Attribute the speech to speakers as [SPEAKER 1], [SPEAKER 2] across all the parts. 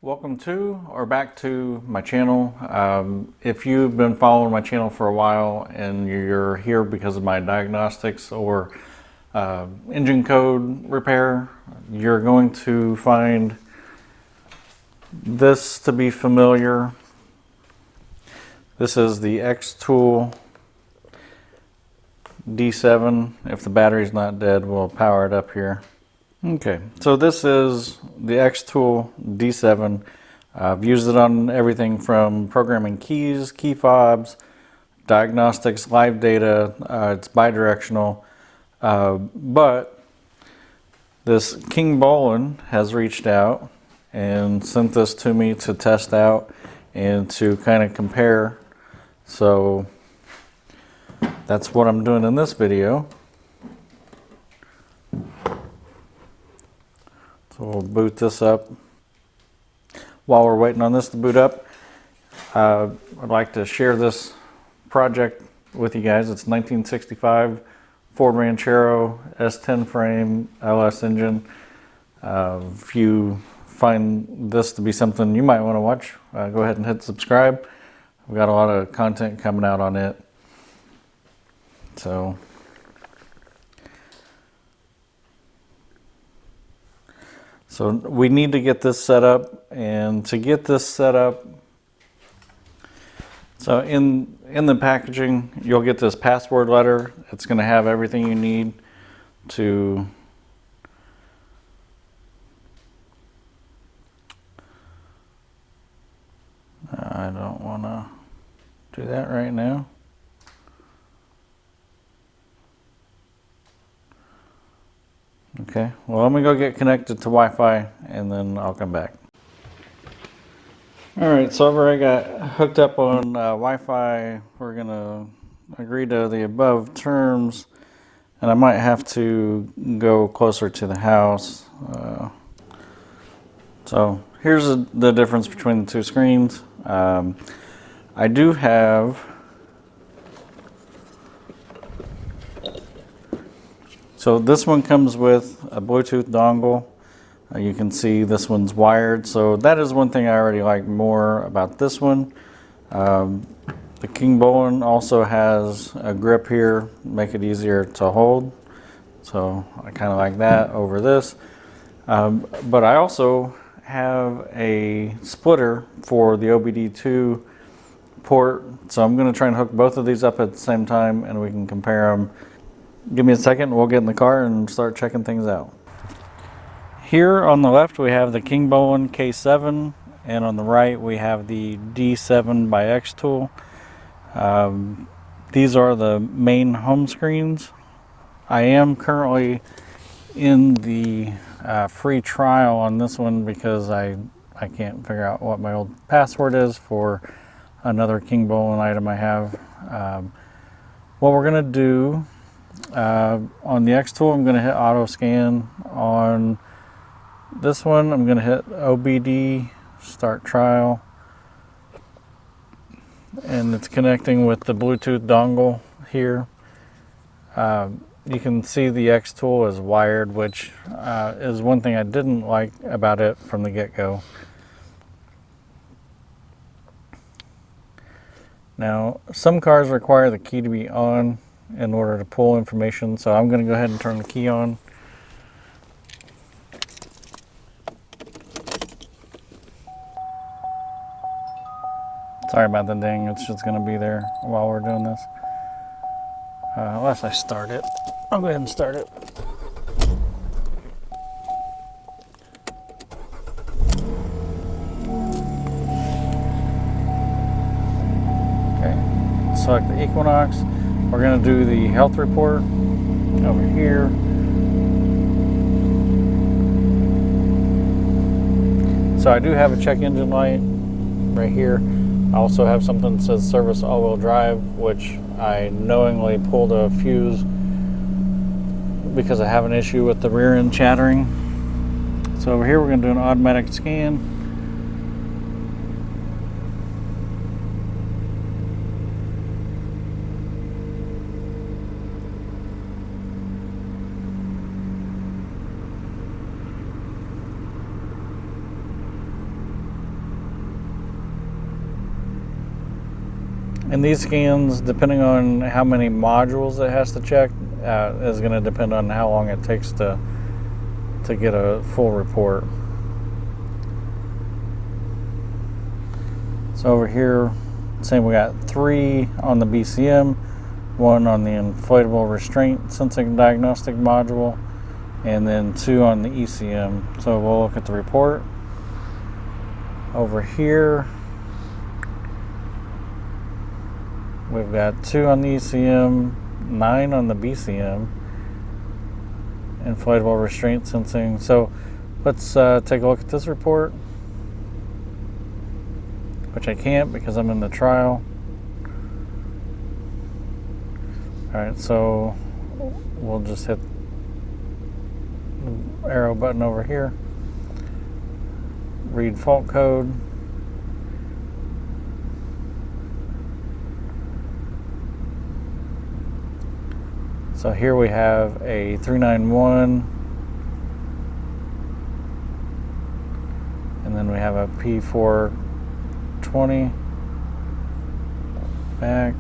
[SPEAKER 1] Welcome to or back to my channel. If you've been following my channel for a while and you're here because of my diagnostics or engine code repair, you're going to find this to be familiar. This is the xTool D7. If the battery's not dead, we'll power it up here. Okay, so this is the xTool D7. I've used it on everything from programming keys, key fobs, diagnostics, live data. It's bidirectional, but this KingBolen has reached out and sent this to me to test out and to kind of compare. So that's what I'm doing in this video. So we'll boot this up. While we're waiting on this to boot up, I'd like to share this project with you guys. It's 1965 Ford Ranchero S10 frame LS engine. If you find this to be something you might want to watch, go ahead and hit subscribe. We've got a lot of content coming out on it. So we need to get this set up, and to get this set up, so in the packaging you'll get this password letter. It's going to have everything you need to I don't want to do that right now. Okay, well, let me go get connected to Wi-Fi and then I'll come back. Alright, so I've already got hooked up on Wi-Fi. We're going to agree to the above terms, and I might have to go closer to the house. So here's the difference between the two screens. I do have So this one comes with a Bluetooth dongle. You can see this one's wired. So that is one thing I already like more about this one. The KingBolen also has a grip here, make it easier to hold. So I kind of like that over this. But I also have a splitter for the OBD2 port. So I'm going to try and hook both of these up at the same time and we can compare them. Give me a second, we'll get in the car and start checking things out. Here on the left we have the KingBolen K7, and on the right we have the D7 by xTool. These are the main home screens. I am currently in the free trial on this one because I can't figure out what my old password is for another KingBolen item I have. What we're going to do on the xTool, I'm going to hit auto scan. On this one, I'm going to hit OBD start trial, and it's connecting with the Bluetooth dongle here. You can see the xTool is wired, which is one thing I didn't like about it from the get-go. Now, some cars require the key to be on in order to pull information, so I'm going to go ahead and turn the key on. Sorry about the ding, it's just going to be there while we're doing this. Unless I start it. I'll go ahead and start it. Okay, select the Equinox. We're going to do the health report over here. So I do have a check engine light right here. I also have something that says service all-wheel drive, which I knowingly pulled a fuse because I have an issue with the rear end chattering. So over here we're going to do an automatic scan. And these scans, depending on how many modules it has to check, is going to depend on how long it takes to get a full report. So over here, same, we got 3 on the BCM, 1 on the inflatable restraint sensing diagnostic module, and then 2 on the ECM. So we'll look at the report. Over here, we've got 2 on the ECM, 9 on the BCM, inflatable restraint sensing. So let's take a look at this report, which I can't because I'm in the trial. Alright, so we'll just hit the arrow button over here, read fault code. So here we have a 391, and then we have a P420, back,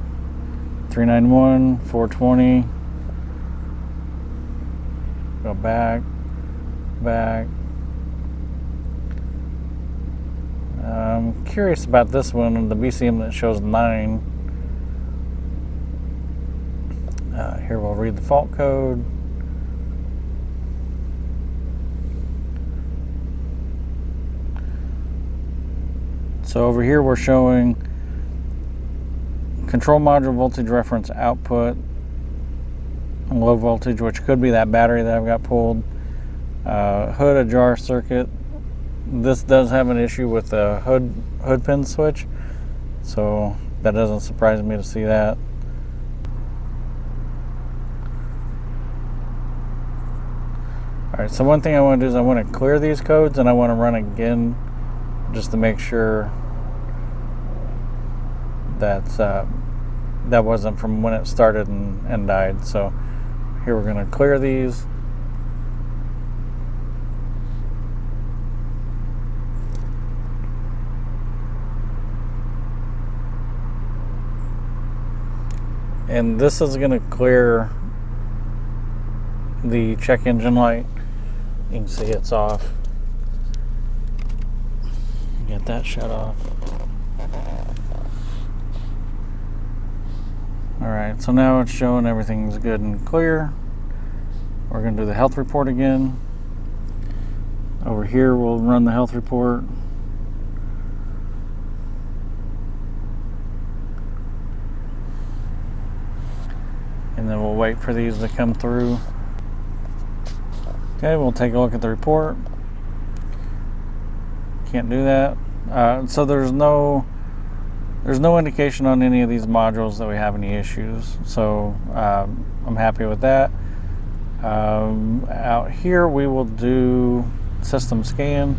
[SPEAKER 1] 391, 420, go back, back. I'm curious about this one, the BCM that shows 9. Here we'll read the fault code. So over here we're showing control module voltage reference output, low voltage, which could be that battery that I've got pulled. Hood ajar circuit. This does have an issue with the hood pin switch, so that doesn't surprise me to see that. Alright, so one thing I want to do is I want to clear these codes and I want to run again just to make sure that that wasn't from when it started and died. So here we're going to clear these. And this is going to clear the check engine light. You can see it's off. Get that shut off. Alright, so now it's showing everything's good and clear. We're going to do the health report again. Over here we'll run the health report. And then we'll wait for these to come through. Okay, we'll take a look at the report. Can't do that. So there's no indication on any of these modules that we have any issues. So I'm happy with that. Out here we will do system scan.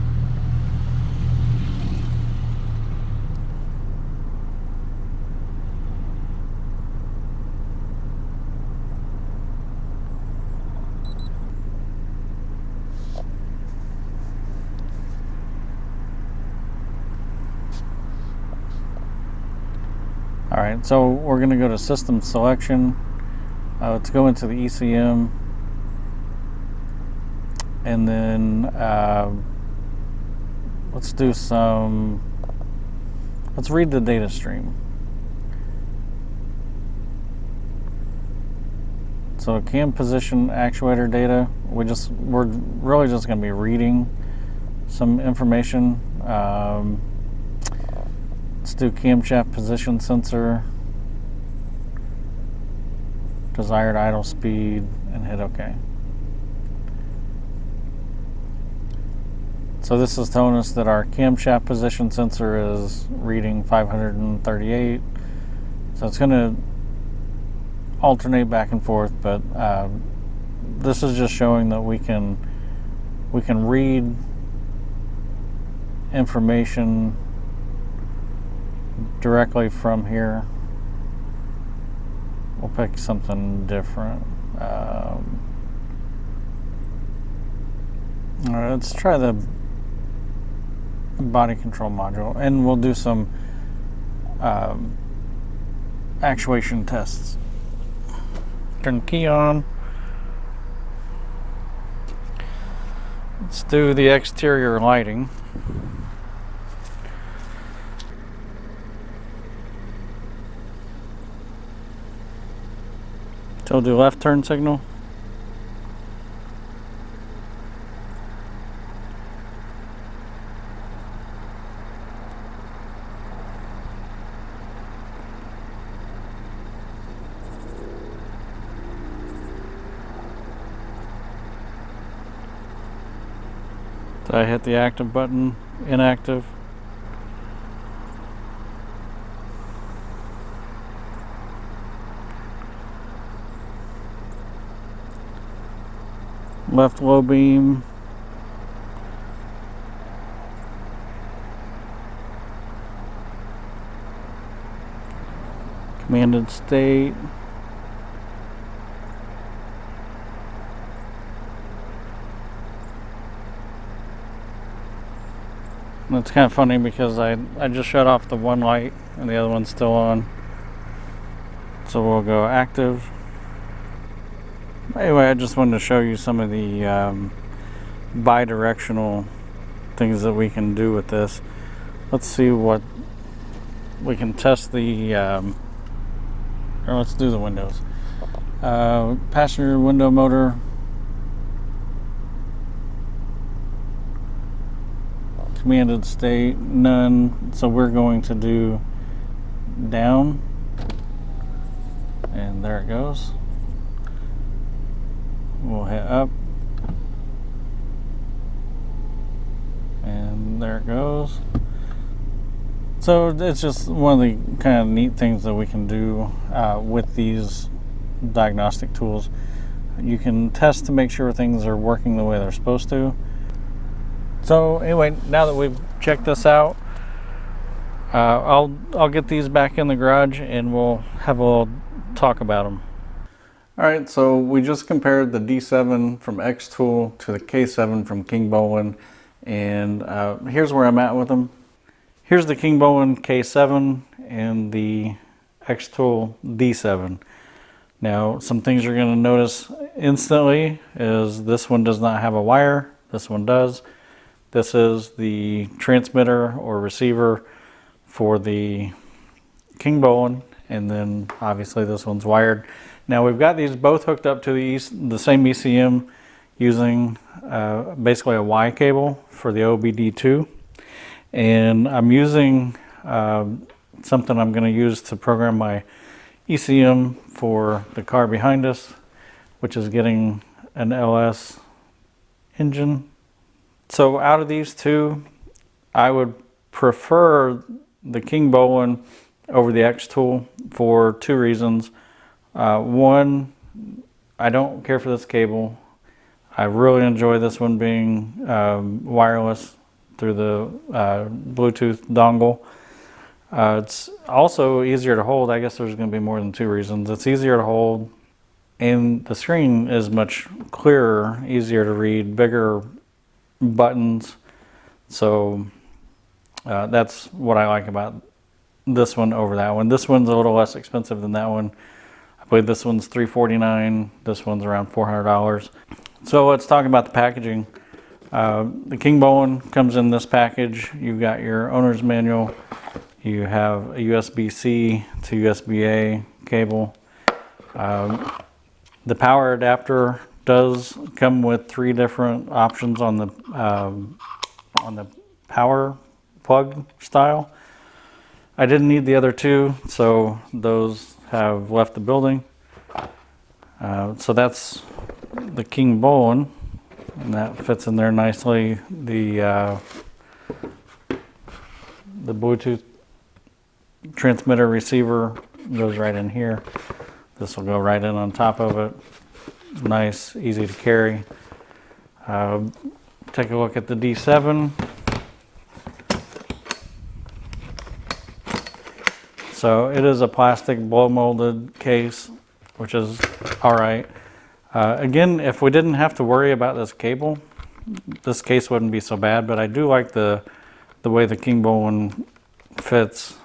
[SPEAKER 1] Alright, so we're going to go to system selection. Let's go into the ECM. And then let's read the data stream. So cam position actuator data, we're really just going to be reading some information. Let's do camshaft position sensor, desired idle speed, and hit OK. So this is telling us that our camshaft position sensor is reading 538. So it's going to alternate back and forth, but this is just showing that we can read information directly from here. We'll pick something different. All right, let's try the body control module, and we'll do some actuation tests. Turn the key on. Let's do the exterior lighting. So do left turn signal. Did I hit the active button? Inactive. Left low beam. Commanded state. It's kind of funny because I just shut off the one light and the other one's still on. So we'll go active. Anyway, I just wanted to show you some of the bi-directional things that we can do with this. Let's see what we can test the, or let's do the windows. Passenger window motor. Commanded state, none. So we're going to do down. And there it goes. We'll hit up. And there it goes. So it's just one of the kind of neat things that we can do with these diagnostic tools. You can test to make sure things are working the way they're supposed to. So anyway, now that we've checked this out, I'll get these back in the garage and we'll have a little talk about them. All right, so we just compared the D7 from xTool to the K7 from KingBolen, and here's where I'm at with them. Here's the KingBolen K7 and the xTool D7. Now, some things you're going to notice instantly is this one does not have a wire. This one does. This is the transmitter or receiver for the KingBolen, and then obviously this one's wired. Now we've got these both hooked up to the same ECM using basically a Y cable for the OBD2, and I'm using something I'm going to use to program my ECM for the car behind us, which is getting an LS engine. So out of these two, I would prefer the KingBolen over the xTool for two reasons. One, I don't care for this cable. I really enjoy this one being wireless through the Bluetooth dongle. It's also easier to hold. I guess there's going to be more than two reasons. It's easier to hold, and the screen is much clearer, easier to read, bigger buttons. So that's what I like about this one over that one. This one's a little less expensive than that one. I believe this one's $349. This one's around $400. So let's talk about the packaging. The KingBolen comes in this package. You've got your owner's manual. You have a USB-C to USB-A cable. The power adapter does come with three different options on the power plug style. I didn't need the other two, so those have left the building. So that's the KingBolen, and that fits in there nicely. The Bluetooth transmitter receiver goes right in here. This will go right in on top of it. Nice, easy to carry. Take a look at the D7. So it is a plastic blow molded case, which is all right. Again, if we didn't have to worry about this cable, this case wouldn't be so bad, but I do like the way the KingBolen fits.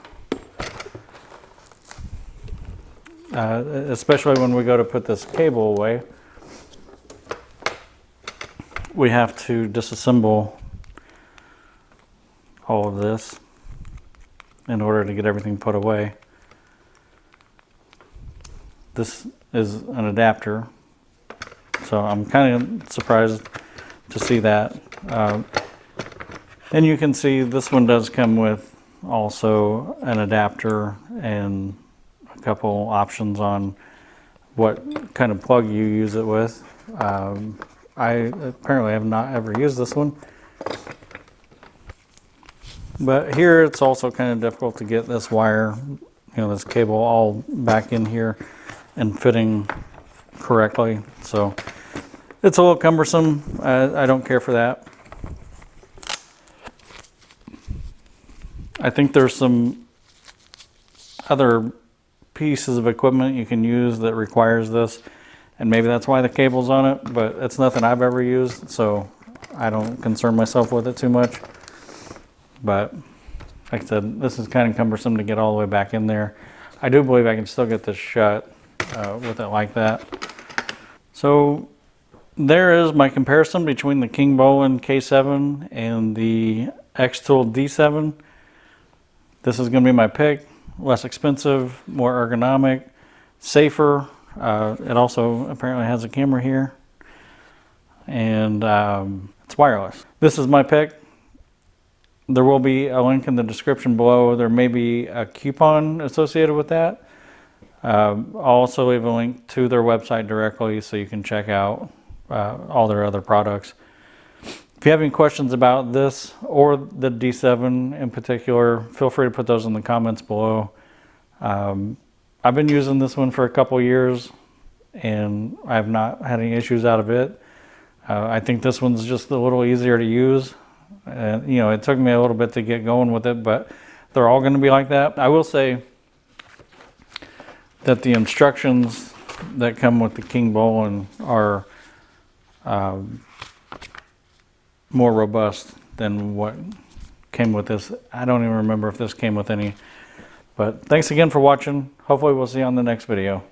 [SPEAKER 1] especially when we go to put this cable away. We have to disassemble all of this in order to get everything put away. This is an adapter, so I'm kind of surprised to see that. And you can see this one does come with also an adapter and a couple options on what kind of plug you use it with. I apparently have not ever used this one. But here it's also kind of difficult to get this wire, this cable all back in here and fitting correctly. So it's a little cumbersome. I don't care for that. I think there's some other pieces of equipment you can use that requires this, and maybe that's why the cable's on it, but it's nothing I've ever used, so I don't concern myself with it too much. But like I said, this is kind of cumbersome to get all the way back in there. I do believe I can still get this shut with it like that. So there is my comparison between the KingBolen K7 and the xTool D7. This is going to be my pick. Less expensive, more ergonomic, safer. It also apparently has a camera here, and it's wireless. This is my pick. There will be a link in the description below. There may be a coupon associated with that. I'll also leave a link to their website directly so you can check out all their other products. If you have any questions about this or the D7 in particular, feel free to put those in the comments below. I've been using this one for a couple years and I've not had any issues out of it. I think this one's just a little easier to use. It took me a little bit to get going with it, but they're all going to be like that. I will say that the instructions that come with the KingBolen are more robust than what came with this. I don't even remember if this came with any. But thanks again for watching. Hopefully we'll see you on the next video.